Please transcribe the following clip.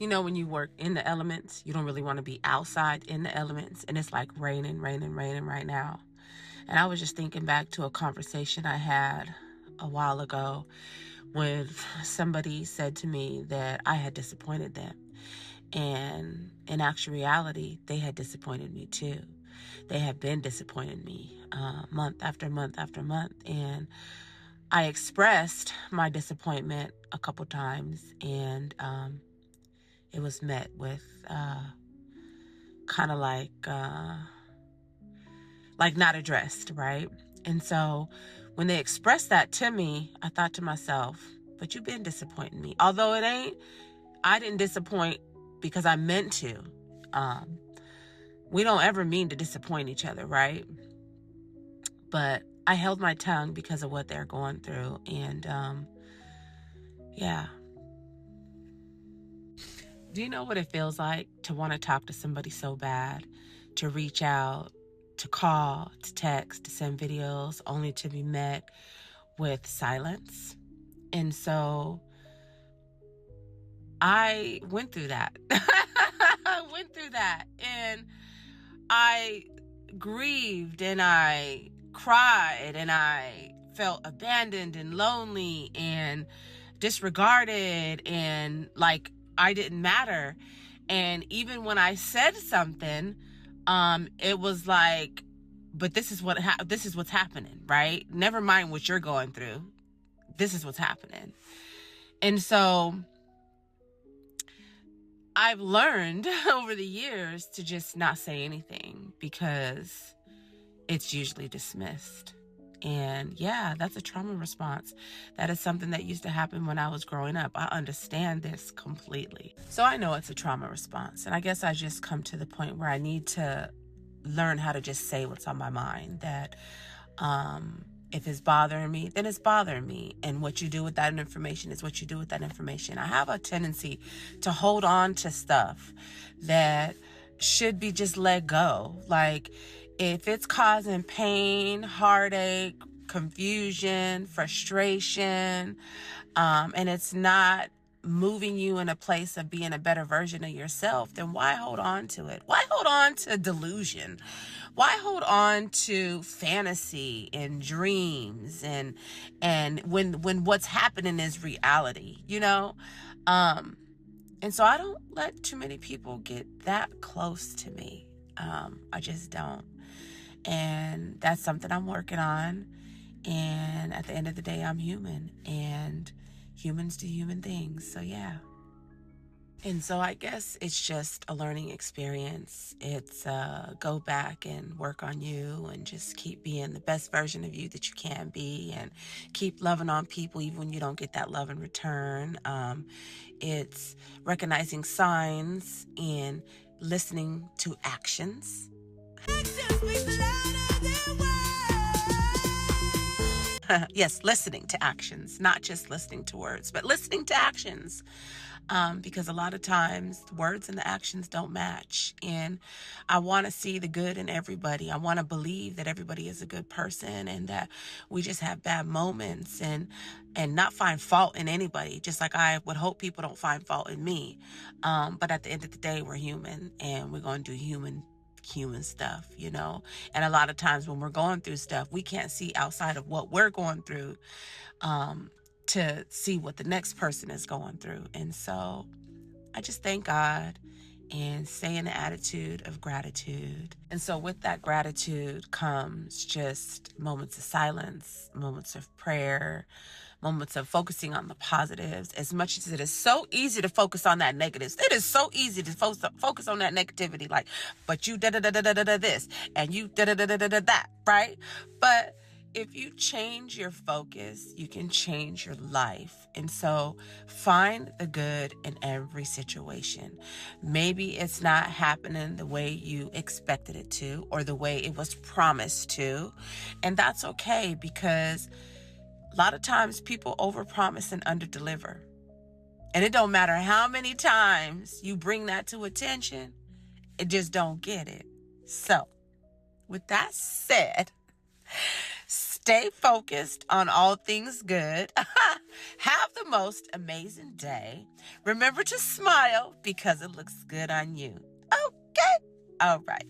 You know, when you work in the elements, you don't really want to be outside in the elements, and it's like raining right now. And I was just thinking back to a conversation I had a while ago when somebody said to me that I had disappointed them. And in actual reality, they had disappointed me too. They had been disappointing me month after month after month. And I expressed my disappointment a couple times, and it was met with kind of like not addressed, right? And so when they expressed that to me, I thought to myself, but you've been disappointing me. Although I didn't disappoint because I meant to. We don't ever mean to disappoint each other, right? But I held my tongue because of what they're going through. And yeah. Do you know what it feels like to want to talk to somebody so bad, to reach out, to call, to text, to send videos, only to be met with silence? And so I went through that. I went through that, and I grieved, and I cried, and I felt abandoned and lonely and disregarded, and like I didn't matter. And even when I said something, it was like, but this is what's happening, right? Never mind what you're going through. This is what's happening. And so I've learned over the years to just not say anything because it's usually dismissed. And yeah, that's a trauma response. That is something that used to happen when I was growing up. I understand this completely. So I know it's a trauma response. And I guess I just come to the point where I need to learn how to just say what's on my mind. That if it's bothering me, then it's bothering me. And what you do with that information is what you do with that information. I have a tendency to hold on to stuff that should be just let go. Like, if it's causing pain, heartache, confusion, frustration, and it's not moving you in a place of being a better version of yourself, then why hold on to it? Why hold on to delusion? Why hold on to fantasy and dreams and when what's happening is reality, you know? And so I don't let too many people get that close to me. I just don't. And that's something I'm working on. And at the end of the day, I'm human, and humans do human things. So yeah. And so I guess it's just a learning experience. It's go back and work on you and just keep being the best version of you that you can be, and keep loving on people even when you don't get that love in return. It's recognizing signs and listening to actions. Yes, listening to actions, not just listening to words, but listening to actions. Because a lot of times the words and the actions don't match. And I want to see the good in everybody. I want to believe that everybody is a good person, and that we just have bad moments, and not find fault in anybody, just like I would hope people don't find fault in me. But at the end of the day, we're human, and we're going to do human stuff, you know. And a lot of times when we're going through stuff, we can't see outside of what we're going through to see what the next person is going through. And so I just thank God and stay in the attitude of gratitude. And so with that gratitude comes just moments of silence, moments of prayer, moments of focusing on the positives. As much as it is so easy to focus on that negatives, it is so easy to focus on that negativity, like, but you da-da-da-da-da-da this, and you da-da-da-da-da-da that, right? But if you change your focus, you can change your life. And so find the good in every situation. Maybe it's not happening the way you expected it to, or the way it was promised to. And that's okay, because a lot of times people overpromise and underdeliver. And it don't matter how many times you bring that to attention, it just don't get it. So with that said, Stay focused on all things good. Have the most amazing day. Remember to smile because it looks good on you. Okay. All right.